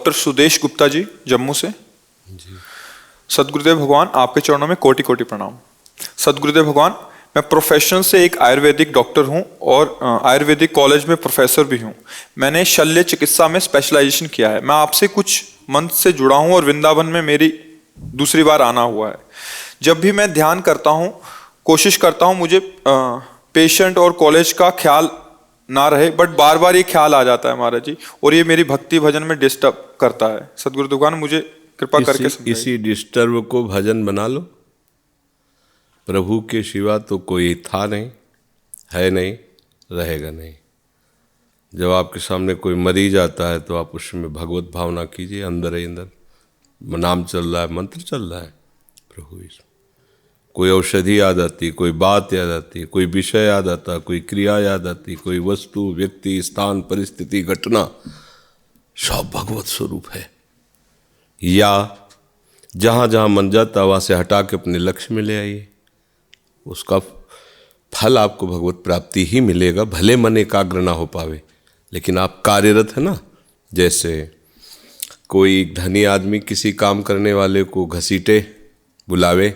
Doctor Sudesh Gupta ji, Jammu से। जी। सदगुरुदेव भगवान, आपके चरणों में कोटि कोटि प्रणाम। सदगुरुदेव भगवान, मैं प्रोफेशन से एक आयुर्वेदिक डॉक्टर हूं और आयुर्वेदिक कॉलेज में प्रोफेसर भी हूं। मैंने शल्य चिकित्सा में स्पेशलाइजेशन किया है। मैं आपसे कुछ मंथ से जुड़ा हूं और वृंदावन में मेरी दूसरी बार आना हुआ है। जब भी मैं ध्यान करता हूं, कोशिश करता हूं मुझे पेशेंट और कॉलेज का ख्याल ना रहे, बट बार बार ये ख्याल आ जाता है महाराज जी, और ये मेरी भक्ति भजन में डिस्टर्ब करता है। सदगुरु भगवान, मुझे कृपा करके समझाइए। इसी डिस्टर्ब को भजन बना लो। प्रभु के सिवा तो कोई था नहीं, है नहीं, रहेगा नहीं। जब आपके सामने कोई मरीज आता है तो आप उसमें भगवत भावना कीजिए। अंदर ही अंदर नाम चल रहा है, मंत्र चल रहा है प्रभु। इसमें कोई औषधि याद आती, कोई बात याद आती, कोई विषय याद आता, कोई क्रिया याद आती, कोई वस्तु, व्यक्ति, स्थान, परिस्थिति, घटना, सब भगवत स्वरूप है। या जहाँ जहाँ मन जाता वहाँ से हटा के अपने लक्ष्य में ले आइए। उसका फल आपको भगवत प्राप्ति ही मिलेगा। भले मन एकाग्र ना हो पावे, लेकिन आप कार्यरत है ना। जैसे कोई धनी आदमी किसी काम करने वाले को घसीटे, बुलावे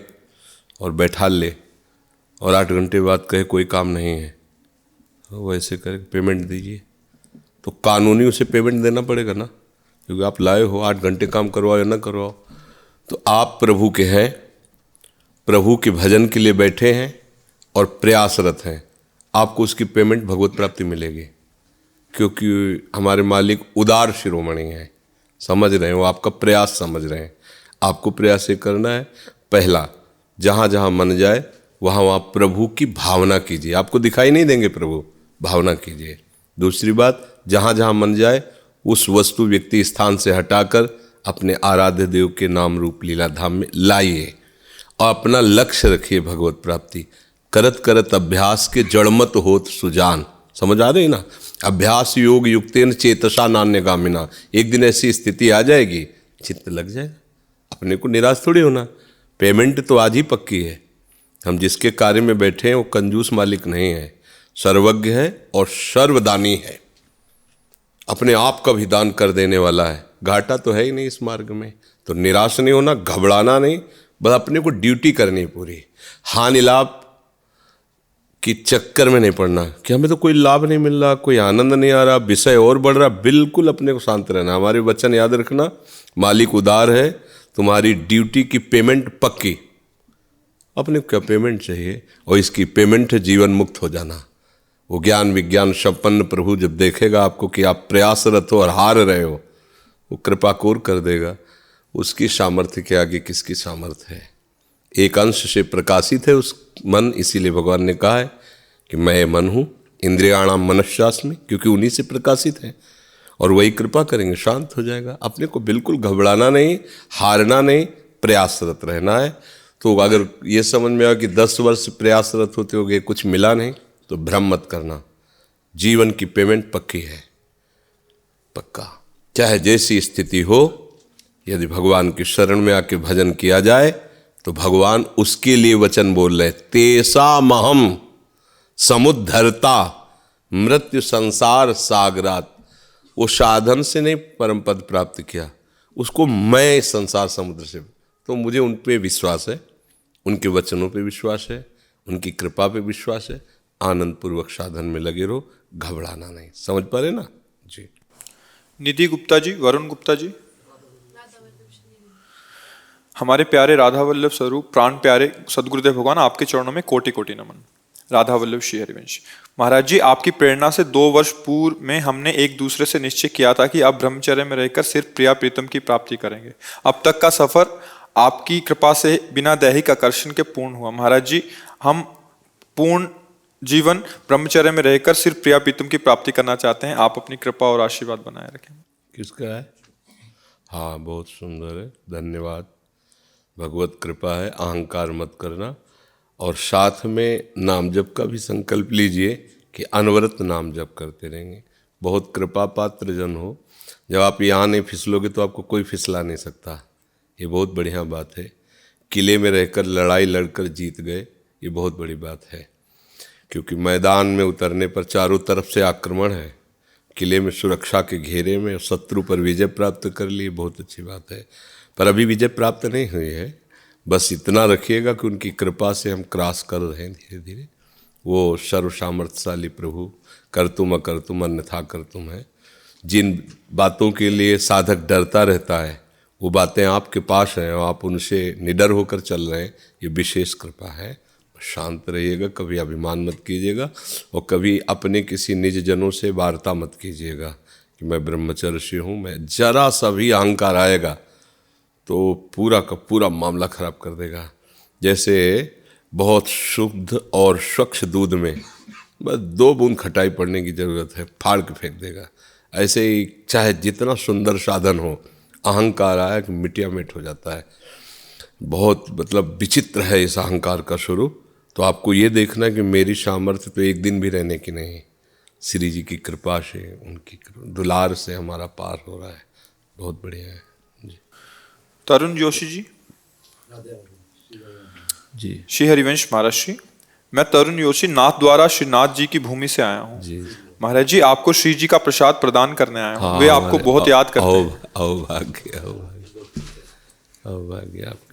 और बैठा ले, और 8 घंटे बाद कहे कोई काम नहीं है, वो ऐसे करके पेमेंट दीजिए, तो कानूनी उसे पेमेंट देना पड़ेगा ना, क्योंकि आप लाए हो। 8 घंटे काम करवाओ या ना करवाओ, तो आप प्रभु के हैं, प्रभु के भजन के लिए बैठे हैं और प्रयासरत हैं। आपको उसकी पेमेंट भगवत प्राप्ति मिलेगी, क्योंकि हमारे मालिक उदार शिरोमणि हैं। समझ रहे हैं, वो आपका प्रयास समझ रहे हैं। आपको प्रयास ये करना है, पहला जहाँ जहाँ मन जाए वहाँ वहाँ प्रभु की भावना कीजिए। आपको दिखाई नहीं देंगे प्रभु, भावना कीजिए। दूसरी बात, जहाँ जहाँ मन जाए उस वस्तु, व्यक्ति, स्थान से हटाकर अपने आराध्य देव के नाम रूप लीला धाम में लाइए और अपना लक्ष्य रखिए भगवत प्राप्ति। करत करत अभ्यास के जड़मत होत सुजान। समझ आ रही ना? अभ्यास योग युक्तेन चेतसा नान्यगामिना। एक दिन ऐसी स्थिति आ जाएगी, चित्त लग जाएगा। अपने को निराश थोड़ी होना। पेमेंट तो आज ही पक्की है। हम जिसके कार्य में बैठे हैं वो कंजूस मालिक नहीं है, सर्वज्ञ है और सर्वदानी है। अपने आप का भी दान कर देने वाला है। घाटा तो है ही नहीं इस मार्ग में। तो निराश नहीं होना, घबराना नहीं, बस अपने को ड्यूटी करनी पूरी। हानि लाभ की चक्कर में नहीं पड़ना कि हमें तो कोई लाभ नहीं मिल रहा, कोई आनंद नहीं आ रहा, विषय और बढ़ रहा। बिल्कुल अपने को शांत रहना। हमारे वचन याद रखना, मालिक उदार है, तुम्हारी ड्यूटी की पेमेंट पक्की। अपने को क्या पेमेंट चाहिए, और इसकी पेमेंट है जीवन मुक्त हो जाना। वो ज्ञान विज्ञान संपन्न प्रभु जब देखेगा आपको कि आप प्रयासरत हो और हार रहे हो, वो कृपा कोर कर देगा। उसकी सामर्थ्य के आगे किसकी सामर्थ्य है? एक अंश से प्रकाशित है उस मन, इसीलिए भगवान ने कहा है कि मैं मन हूँ, इंद्रियाणाम मनश्चास्मि, क्योंकि उन्हीं से प्रकाशित है। और वही कृपा करेंगे, शांत हो जाएगा। अपने को बिल्कुल घबराना नहीं, हारना नहीं, प्रयासरत रहना है। तो अगर ये समझ में आया कि 10 वर्ष प्रयासरत होते होगे कुछ मिला नहीं, तो भ्रम मत करना। जीवन की पेमेंट पक्की है, पक्का। चाहे जैसी स्थिति हो, यदि भगवान की शरण में आके भजन किया जाए तो भगवान उसके लिए वचन बोल रहे, तेसा महम समुद्धरता मृत्यु संसार सागरात। वो साधन से नहीं परम पद प्राप्त किया, उसको मैं संसार समुद्र से। तो मुझे उन पे विश्वास है, उनके वचनों पे विश्वास है, उनकी कृपा पे विश्वास है। आनंद पूर्वक साधन में लगे रहो, घबराना नहीं। समझ पा रहे ना जी? निधि गुप्ता जी, वरुण गुप्ता जी। हमारे प्यारे राधा वल्लभ स्वरूप, प्राण प्यारे सदगुरुदेव भगवान, आपके चरणों में कोटि कोटि नमन। राधा वल्लभ श्री हरिवंश महाराज जी, आपकी प्रेरणा से 2 वर्ष पूर्व में हमने एक दूसरे से निश्चय किया था कि अब ब्रह्मचर्य में रहकर सिर्फ प्रिया प्रीतम की प्राप्ति करेंगे। अब तक का सफर आपकी कृपा से बिना दैहिक आकर्षण के पूर्ण हुआ। महाराज जी, हम पूर्ण जीवन ब्रह्मचर्य में रहकर सिर्फ प्रिया प्रीतम की प्राप्ति करना चाहते हैं। आप अपनी कृपा और आशीर्वाद बनाए रखें। किसका है? हाँ, बहुत सुंदर है, धन्यवाद। भगवत कृपा है, अहंकार मत करना। और साथ में नाम जप का भी संकल्प लीजिए कि अनवरत नाम जप करते रहेंगे। बहुत कृपा पात्र जन हो। जब आप यहाँ नहीं फिसलोगे तो आपको कोई फिसला नहीं सकता। ये बहुत बढ़िया बात है। किले में रहकर लड़ाई लड़कर जीत गए, ये बहुत बड़ी बात है। क्योंकि मैदान में उतरने पर चारों तरफ से आक्रमण है, किले में सुरक्षा के घेरे में शत्रु पर विजय प्राप्त कर ली, बहुत अच्छी बात है। पर अभी विजय प्राप्त नहीं हुई है, बस इतना रखिएगा कि उनकी कृपा से हम क्रॉस कर रहे हैं धीरे धीरे। वो सर्व सामर्थ्यशाली प्रभु कर्तुम अकर्तुम अन्यथा कर्तुम है। जिन बातों के लिए साधक डरता रहता है वो बातें आपके पास हैं और आप उनसे निडर होकर चल रहे हैं, ये विशेष कृपा है। शांत रहिएगा, कभी अभिमान मत कीजिएगा और कभी अपने किसी निज जनों से वार्ता मत कीजिएगा कि मैं ब्रह्मचर्य हूँ। मैं जरा सा भी अहंकार आएगा तो पूरा का पूरा मामला खराब कर देगा। जैसे बहुत शुद्ध और स्वच्छ दूध में बस 2 बूंद खटाई पड़ने की ज़रूरत है, फाड़ के फेंक देगा। ऐसे ही चाहे जितना सुंदर साधन हो, अहंकार आया कि मिटिया मिट हो जाता है। बहुत मतलब विचित्र है इस अहंकार का स्वरूप। तो आपको ये देखना है कि मेरी सामर्थ्य तो एक दिन भी रहने की नहीं, श्री जी की कृपा से, उनकी दुलार से हमारा पार हो रहा है। बहुत बढ़िया है जी। तरुण जोशी जी। जी श्री हरिवंश महाराज जी, मैं तरुण जोशी नाथ द्वारा श्रीनाथ जी की भूमि से आया हूँ। जी महाराज जी, आपको श्री जी का प्रसाद प्रदान करने आया हूँ। हाँ, वे आपको बहुत याद करते हैं। अभाग्य अभाग्य आपकी।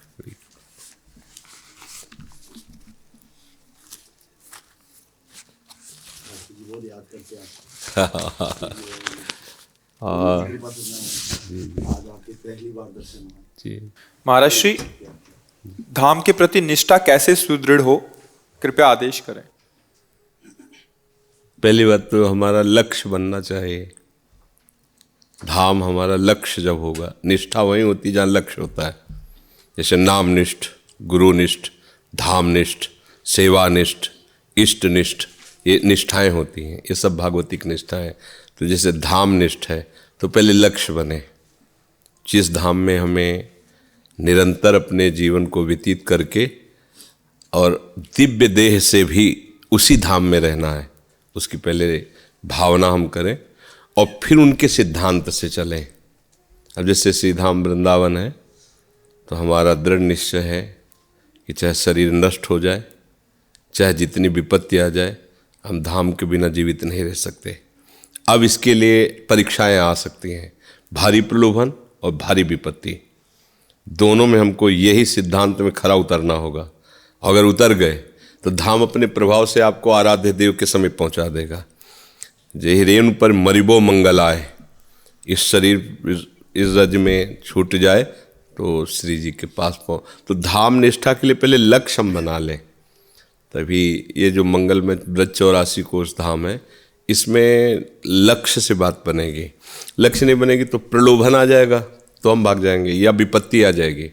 जी महाराज श्री, धाम के प्रति निष्ठा कैसे सुदृढ़ हो, कृपया आदेश करें। पहली बात तो हमारा लक्ष्य बनना चाहिए। धाम हमारा लक्ष्य जब होगा, निष्ठा वहीं होती जहाँ लक्ष्य होता है। जैसे नामनिष्ठ, गुरुनिष्ठ, धामनिष्ठ, सेवानिष्ठ, इष्टनिष्ठ, ये निष्ठाएं होती हैं। ये सब भागवतिक निष्ठाएं। तो जैसे धामनिष्ठ है तो पहले लक्ष्य बने, जिस धाम में हमें निरंतर अपने जीवन को व्यतीत करके और दिव्य देह से भी उसी धाम में रहना है, उसकी पहले भावना हम करें और फिर उनके सिद्धांत से चलें। अब जैसे श्री धाम वृंदावन है तो हमारा दृढ़ निश्चय है कि चाहे शरीर नष्ट हो जाए, चाहे जितनी विपत्ति आ जाए, हम धाम के बिना जीवित नहीं रह सकते। अब इसके लिए परीक्षाएं आ सकती हैं, भारी प्रलोभन और भारी विपत्ति। दोनों में हमको यही सिद्धांत में खरा उतरना होगा। अगर उतर गए तो धाम अपने प्रभाव से आपको आराध्य देव के समीप पहुंचा देगा। जे रेणु पर मरिबो मंगल आए, इस शरीर इस रज में छूट जाए तो श्री जी के पास तो धाम निष्ठा के लिए पहले लक्ष्य हम बना लें, तभी ये जो मंगल में ब्रज 84 कोष धाम है, इसमें लक्ष्य से बात बनेगी। लक्ष्य नहीं बनेगी तो प्रलोभन आ जाएगा तो हम भाग जाएंगे, या विपत्ति आ जाएगी।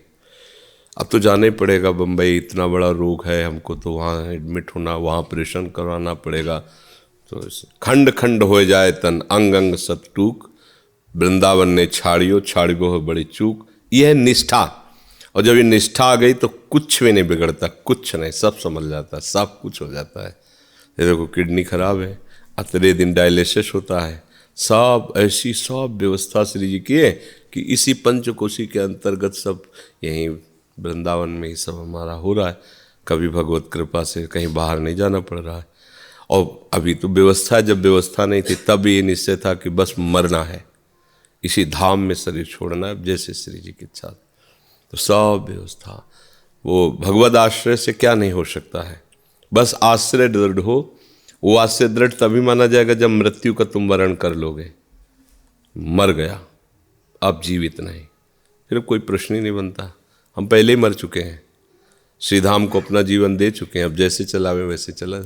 अब तो जाना ही पड़ेगा, बम्बई इतना बड़ा रोग है, हमको तो वहाँ एडमिट होना, वहाँ ऑपरेशन करवाना पड़ेगा। तो खंड खंड हो जाए तन, अंग अंग सत टूक, वृंदावन ने छाड़ियो छाड़ियो हो बड़ी चूक। यह है निष्ठा। और जब ये निष्ठा आ गई तो कुछ भी नहीं बिगड़ता, कुछ नहीं, सब संभल जाता है, सब कुछ हो जाता है। ये देखो किडनी खराब है, अतरे दिन डायलिसिस होता है, सब ऐसी सब व्यवस्था श्री जी की है कि इसी पंचकोशी के अंतर्गत सब यहीं वृंदावन में ही सब हमारा हो रहा है। कभी भगवत कृपा से कहीं बाहर नहीं जाना पड़ रहा है। और अभी तो व्यवस्था, जब व्यवस्था नहीं थी तब ये निश्चय था कि बस मरना है, इसी धाम में शरीर छोड़ना है, जैसे श्री जी की इच्छा। तो सब व्यवस्था, वो भगवद आश्रय से क्या नहीं हो सकता है, बस आश्रय दृढ़ हो। वो आश्रय दृढ़ तभी माना जाएगा जब मृत्यु का तुम वर्ण कर लोगे। मर गया, अब जीवित नहीं, फिर कोई प्रश्न ही नहीं बनता। हम पहले ही मर चुके हैं, श्रीधाम को अपना जीवन दे चुके हैं, अब जैसे चलावे वैसे चला।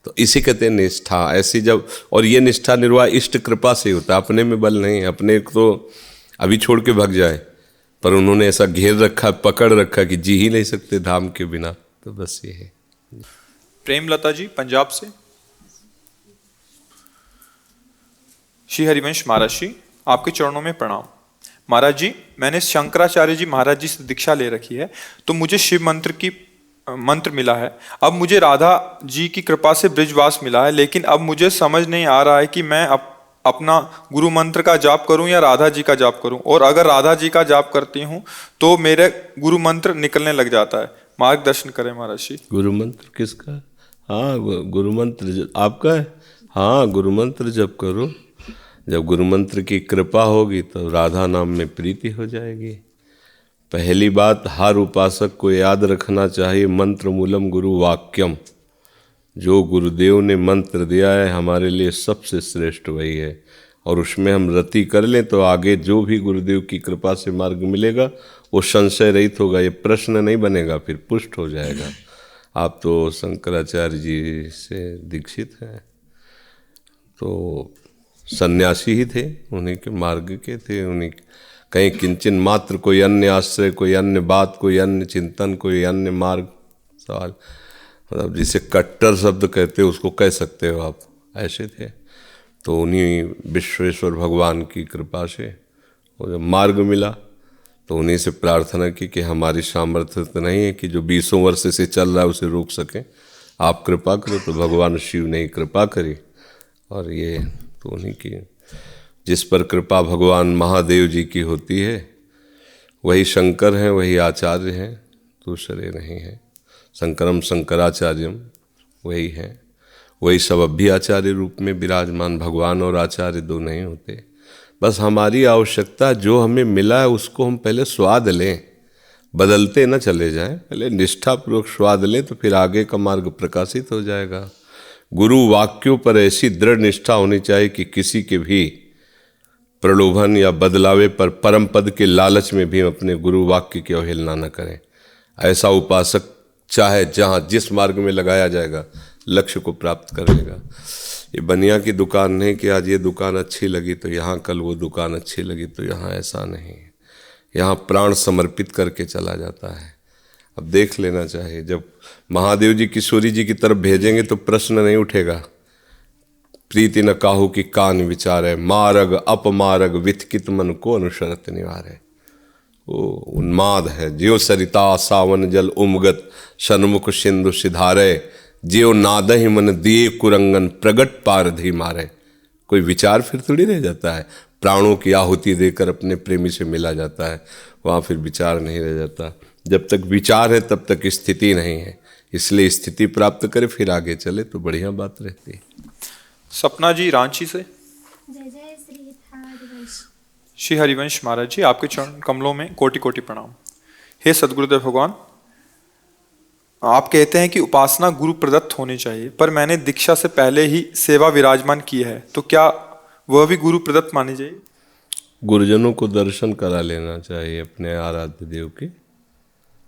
तो इसी कहते हैं निष्ठा। ऐसी जब, और ये निष्ठा निर्वाह इष्ट कृपा से होता है, अपने में बल नहीं। अपने तो अभी छोड़ के भाग जाए, पर उन्होंने ऐसा घेर रखा, पकड़ रखा कि जी ही नहीं सकते धाम के बिना। तो बस ये है। प्रेमलता जी पंजाब से। श्री हरिवंश महाराज जी, आपके चरणों में प्रणाम। महाराज जी, मैंने शंकराचार्य जी महाराज जी से दीक्षा ले रखी है, तो मुझे शिव मंत्र मिला है। अब मुझे राधा जी की कृपा से ब्रिजवास मिला है, लेकिन अब मुझे समझ नहीं आ रहा है कि मैं अपना गुरु मंत्र का जाप करूं या राधा जी का जाप करूं। और अगर राधा जी का जाप करती हूं तो मेरे गुरु मंत्र निकलने लग जाता है। मार्गदर्शन करें महाराज जी। गुरु मंत्र किसका? हाँ, गुरु मंत्र आपका है। हाँ, गुरु मंत्र जप करो। जब गुरु मंत्र की कृपा होगी तो राधा नाम में प्रीति हो जाएगी। पहली बात, हर उपासक को याद रखना चाहिए, मंत्र मूलम गुरु वाक्यम। जो गुरुदेव ने मंत्र दिया है हमारे लिए सबसे श्रेष्ठ वही है, और उसमें हम रति कर लें तो आगे जो भी गुरुदेव की कृपा से मार्ग मिलेगा वो संशय रहित होगा, ये प्रश्न नहीं बनेगा, फिर पुष्ट हो जाएगा। आप तो शंकराचार्य जी से दीक्षित हैं, तो सन्यासी ही थे, उन्हीं के मार्ग के थे, उन्हीं कहीं किंचन मात्र कोई अन्य आश्रय, कोई अन्य बात, कोई अन्य चिंतन, कोई अन्य मार्ग सवाल, मतलब जिसे कट्टर शब्द कहते हो उसको कह सकते हो आप, ऐसे थे। तो उन्हीं विश्वेश्वर भगवान की कृपा से वो जब मार्ग मिला तो उन्हीं से प्रार्थना की कि हमारी सामर्थ्य तो नहीं है कि जो 20 वर्ष से चल रहा है उसे रोक सकें, आप कृपा करो। तो भगवान शिव ने कृपा करी, और ये तो उन्हीं की, जिस पर कृपा भगवान महादेव जी की होती है वही शंकर हैं, वही आचार्य हैं, दूसरे नहीं हैं। शंकरम शंकराचार्यम वही हैं, वही सब अभी आचार्य रूप में विराजमान। भगवान और आचार्य दो नहीं होते। बस हमारी आवश्यकता जो हमें मिला है उसको हम पहले स्वाद लें, बदलते न चले जाएं, पहले निष्ठापूर्वक स्वाद लें तो फिर आगे का मार्ग प्रकाशित हो जाएगा। गुरु वाक्यों पर ऐसी दृढ़ निष्ठा होनी चाहिए कि किसी के भी प्रलोभन या बदलावे पर, परम पद के लालच में भी अपने गुरु वाक्य की अवहेलना न करें। ऐसा उपासक चाहे जहाँ जिस मार्ग में लगाया जाएगा लक्ष्य को प्राप्त कर लेगा। ये बनिया की दुकान नहीं कि आज ये दुकान अच्छी लगी तो यहाँ, कल वो दुकान अच्छी लगी तो यहाँ, ऐसा नहीं। यहाँ प्राण समर्पित करके चला जाता है। अब देख लेना चाहिए, जब महादेव जी किशोरी जी की तरफ भेजेंगे तो प्रश्न नहीं उठेगा, प्रीति न काहू की कान विचार है, मारग अपमारग विथकित मन को अनुशरत निवार है। वो उन्माद है, ज्यो सरिता सावन जल उमगत सन्मुख सिंधु सिधारे, ज्यो नादहि मन दिए कुरंगन प्रगट पारधि मारे। कोई विचार फिर थोड़ी रह जाता है, प्राणों की आहुति देकर अपने प्रेमी से मिला जाता है, वहाँ फिर विचार नहीं रह जाता। जब तक विचार है तब तक स्थिति नहीं है, इसलिए स्थिति प्राप्त करे फिर आगे चले तो बढ़िया बात रहती है। सपना जी रांची से। जय जय श्री हरिवंश। श्री हरिवंश महाराज जी, आपके चरण कमलों में कोटि कोटि प्रणाम। हे सदगुरुदेव भगवान, आप कहते हैं कि उपासना गुरु प्रदत्त होनी चाहिए, पर मैंने दीक्षा से पहले ही सेवा विराजमान की है, तो क्या वह भी गुरु प्रदत्त मानी जाएगी? गुरुजनों को दर्शन करा लेना चाहिए अपने आराध्य देव के,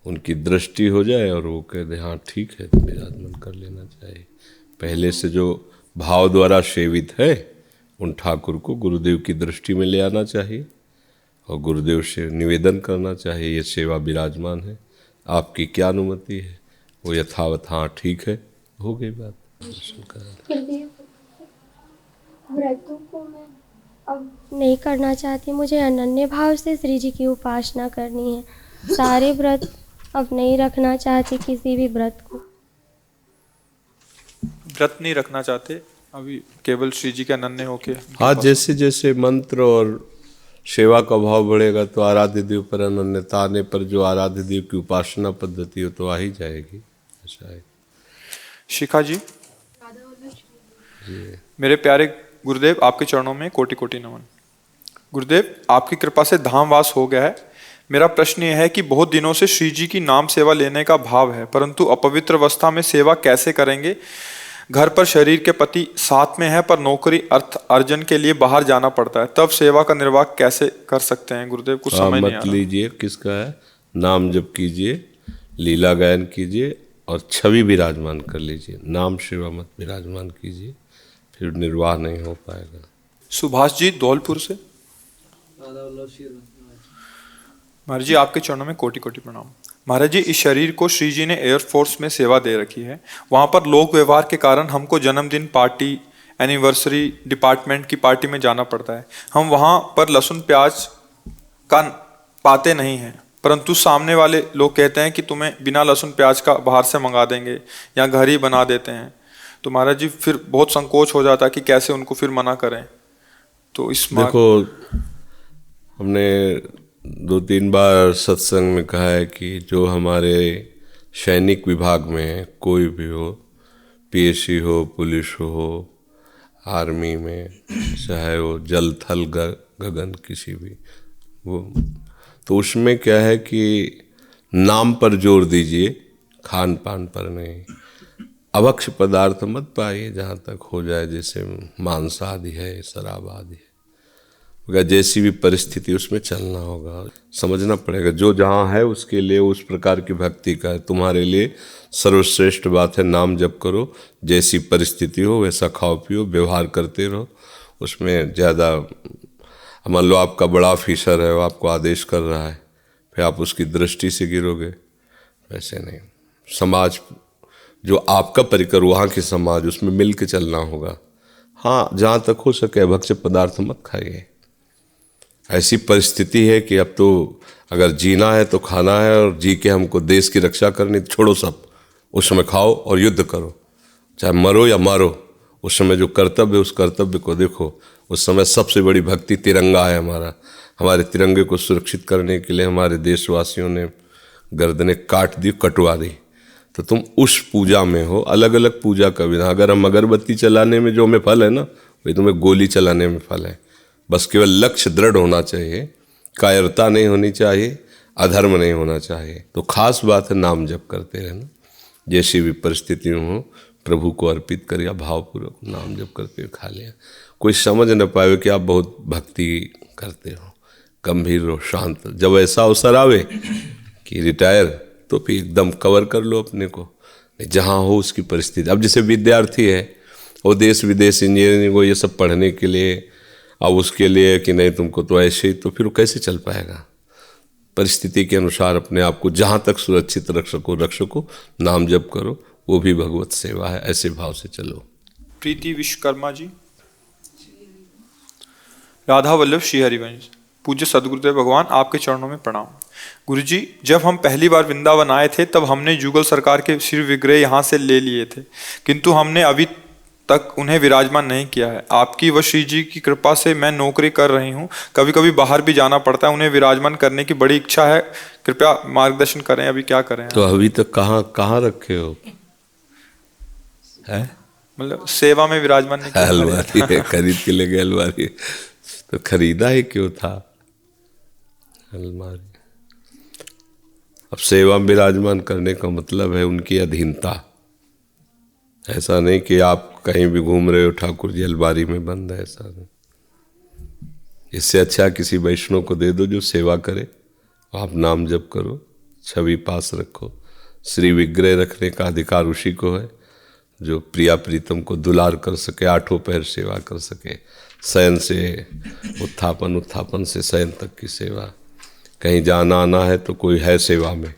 उनकी दृष्टि हो जाए और वो कह दे हाँ ठीक है तो विराजमान कर लेना चाहिए। पहले से जो भाव द्वारा सेवित है उन ठाकुर को गुरुदेव की दृष्टि में ले आना चाहिए और गुरुदेव से निवेदन करना चाहिए, ये सेवा विराजमान है, आपकी क्या अनुमति है? वो यथावत हाँ ठीक है, हो गई बात। दर्शन करा। व्रतों को मैं अब नहीं करना चाहती, मुझे अनन्य भाव से श्री जी की उपासना करनी है। सारे व्रत अब नहीं रखना चाहती, किसी भी व्रत को। व्रत नहीं रखना चाहते अभी, केवल श्री जी के अनन्य होके। हाँ, जैसे जैसे मंत्र और सेवा का भाव बढ़ेगा तो आराध्य देव पर अनन्यता आने पर जो आराध्य देव की उपासना पद्धति हो तो आ ही जाएगी। ऐसा है। शिखा जी। मेरे प्यारे गुरुदेव, आपके चरणों में कोटि कोटि नमन। गुरुदेव, आपकी कृपा से धामवास हो गया है। मेरा प्रश्न यह है कि बहुत दिनों से श्री जी की नाम सेवा लेने का भाव है, परंतु अपवित्र अवस्था में सेवा कैसे करेंगे? घर पर शरीर के पति साथ में है, पर नौकरी अर्थ अर्जन के लिए बाहर जाना पड़ता है, तब सेवा का निर्वाह कैसे कर सकते हैं गुरुदेव? कुछ समझ नहीं आ रहा। लीजिए किसका है, नाम जप कीजिए, लीला गायन कीजिए और छवि विराजमान कर लीजिए, नाम सेवा मत विराजमान कीजिए, फिर निर्वाह नहीं हो पाएगा। सुभाष जी धौलपुर से। महाराज जी, आपके चरणों में कोटि कोटि प्रणाम। महाराज जी, इस शरीर को श्री जी ने एयरफोर्स में सेवा दे रखी है, वहाँ पर लोक व्यवहार के कारण हमको जन्मदिन पार्टी, एनिवर्सरी, डिपार्टमेंट की पार्टी में जाना पड़ता है। हम वहाँ पर लहसुन प्याज का पाते नहीं हैं, परंतु सामने वाले लोग कहते हैं कि तुम्हें बिना लहसुन प्याज का बाहर से मंगा देंगे या घर ही बना देते हैं। तो महाराज जी फिर बहुत संकोच हो जाता है कि कैसे उनको फिर मना करें। तो इस देखो, हमने 2-3 बार सत्संग में कहा है कि जो हमारे सैनिक विभाग में कोई भी हो, पीएससी हो, पुलिस हो, आर्मी में, चाहे वो जल थल गगन किसी भी वो, तो उसमें क्या है कि नाम पर जोर दीजिए, खान पान पर नहीं। अभक्ष पदार्थ मत पाइए जहाँ तक हो जाए, जैसे मांस आदि है, शराब आदि है। जैसी भी परिस्थिति उसमें चलना होगा, समझना पड़ेगा जो जहाँ है उसके लिए उस प्रकार की भक्ति का है। तुम्हारे लिए सर्वश्रेष्ठ बात है नाम जप करो, जैसी परिस्थिति हो वैसा खाओ पियो, व्यवहार करते रहो। उसमें ज़्यादा, मान लो आपका बड़ा ऑफिसर है, वो आपको आदेश कर रहा है, फिर आप उसकी दृष्टि से गिरोगे, वैसे नहीं। समाज जो आपका परिकर, वहाँ के समाज, उसमें मिल के चलना होगा। हाँ, जहाँ तक हो सके भक्ष्य पदार्थ मत खाइए। ऐसी परिस्थिति है कि अब तो अगर जीना है तो खाना है, और जी के हमको देश की रक्षा करनी, छोड़ो सब, उस समय खाओ और युद्ध करो, चाहे मरो या मारो। उस समय जो कर्तव्य है उस कर्तव्य को देखो। उस समय सबसे बड़ी भक्ति तिरंगा है हमारा। हमारे तिरंगे को सुरक्षित करने के लिए हमारे देशवासियों ने गर्दनें काट दी, कटवा दी। तो तुम उस पूजा में हो, अलग अलग पूजा का विधान। अगर हम अगरबत्ती चलाने में जो हमें फल है ना, वही तुम्हें गोली चलाने में फल है। बस केवल लक्ष्य दृढ़ होना चाहिए, कायरता नहीं होनी चाहिए, अधर्म नहीं होना चाहिए। तो खास बात है नाम जप करते रहना, जैसी भी परिस्थिति हो प्रभु को अर्पित करिए, भावपूर्वक नाम जप करके खा लिया। कोई समझ न पाए कि आप बहुत भक्ति करते हो, गंभीर हो, शांत। जब ऐसा अवसर आवे कि रिटायर, तो फिर एकदम कवर कर लो अपने को, जहाँ हो उसकी परिस्थिति। अब जैसे विद्यार्थी है, वो देश विदेश इंजीनियरिंग को ये सब पढ़ने के लिए, अब उसके लिए कि नहीं तुमको तो ऐसे ही, तो फिर वो कैसे चल पाएगा। परिस्थिति के अनुसार अपने आप को जहाँ तक सुरक्षित रख सको, नाम जप करो, वो भी भगवत सेवा है। ऐसे भाव से चलो। प्रीति विश्वकर्मा जी, राधा वल्लभ श्री हरिवंश। पूज्य सदगुरुदेव भगवान, आपके चरणों में प्रणाम। गुरुजी, जब हम पहली बार वृंदावन आए थे तब हमने जुगल सरकार के श्री विग्रह यहाँ से ले लिए थे, किंतु हमने अभी तक उन्हें विराजमान नहीं किया है। आपकी व श्री जी की कृपा से मैं नौकरी कर रही हूँ, कभी कभी बाहर भी जाना पड़ता है, उन्हें विराजमान करने की बड़ी इच्छा है, कृपया मार्गदर्शन करें, अभी क्या करें। तो अभी तक कहाँ रखे हो? है मतलब सेवा में विराजमान नहीं। अलमारी है, खरीद के ले गए अलमारी, तो खरीदा ही क्यों था अलमारी? अब सेवा में विराजमान करने का मतलब है उनकी अधीनता। ऐसा नहीं कि आप कहीं भी घूम रहे हो, ठाकुर जी अलमारी में बंद है, ऐसा नहीं। इससे अच्छा किसी वैष्णव को दे दो जो सेवा करे, आप नाम जप करो, छवि पास रखो। श्री विग्रह रखने का अधिकार उसी को है जो प्रिया प्रीतम को दुलार कर सके, आठों पैर सेवा कर सके, शयन से उत्थापन से शयन तक की सेवा। कहीं जाना आना है तो कोई है सेवा में,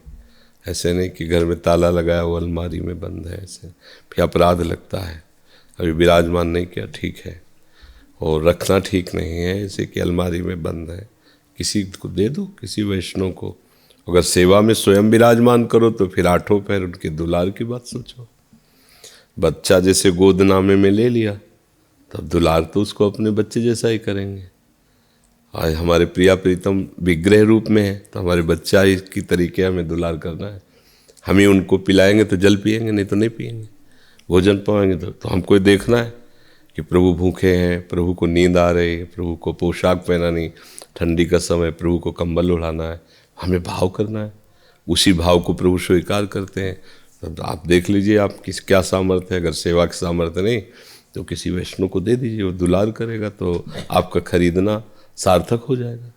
ऐसे नहीं कि घर में ताला लगाया वो अलमारी में बंद है, ऐसे फिर अपराध लगता है। अभी विराजमान नहीं किया, ठीक है, और रखना ठीक नहीं है ऐसे कि अलमारी में बंद है। किसी को दे दो, किसी वैष्णव को। अगर सेवा में स्वयं विराजमान करो तो फिर आठों पैर उनके दुलार की बात सोचो। बच्चा जैसे गोदनामे में ले लिया, तब दुलार तो उसको अपने बच्चे जैसा ही करेंगे। आज हमारे प्रिया प्रीतम विग्रह रूप में है, तो हमारे बच्चा ही की तरीके हमें दुलार करना है। हम ही उनको पिलाएंगे तो जल पिएंगे, नहीं तो नहीं पिएंगे। भोजन पाएंगे तो हमको देखना है कि प्रभु भूखे हैं, प्रभु को नींद आ रही है, प्रभु को पोशाक पहनानी, ठंडी का समय प्रभु को कंबल ओढ़ाना है, हमें भाव करना है। उसी भाव को प्रभु स्वीकार करते हैं। तो आप देख लीजिए आप क्या सामर्थ्य है। अगर सेवा की सामर्थ्य नहीं तो किसी वैष्णव को दे दीजिए, वो दुलार करेगा, तो आपका खरीदना सार्थक हो जाएगा।